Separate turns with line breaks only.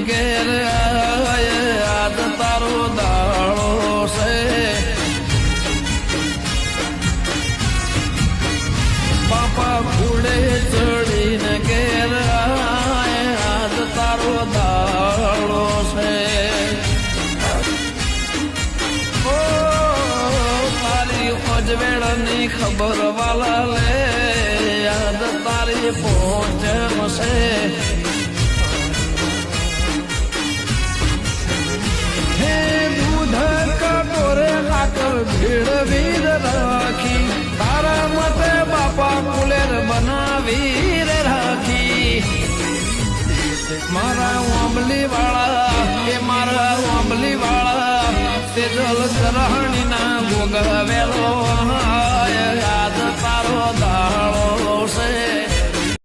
ઘેર આજ તારો દાડો છે બાપા ઘોડે ચડીને ઘેર આજ તારો દાડો છે તારી અજવેળની ખબર વાલા લે યાદ તારી પહોંચશે હે દૂધ કટોરે ખાકર ભીડવીર રાખી તારા મતે બાપા કુલેર બનાવી રાખી મારા આંબલી વાળા કે મારા આંબલી વાળા તે જલ ચરણ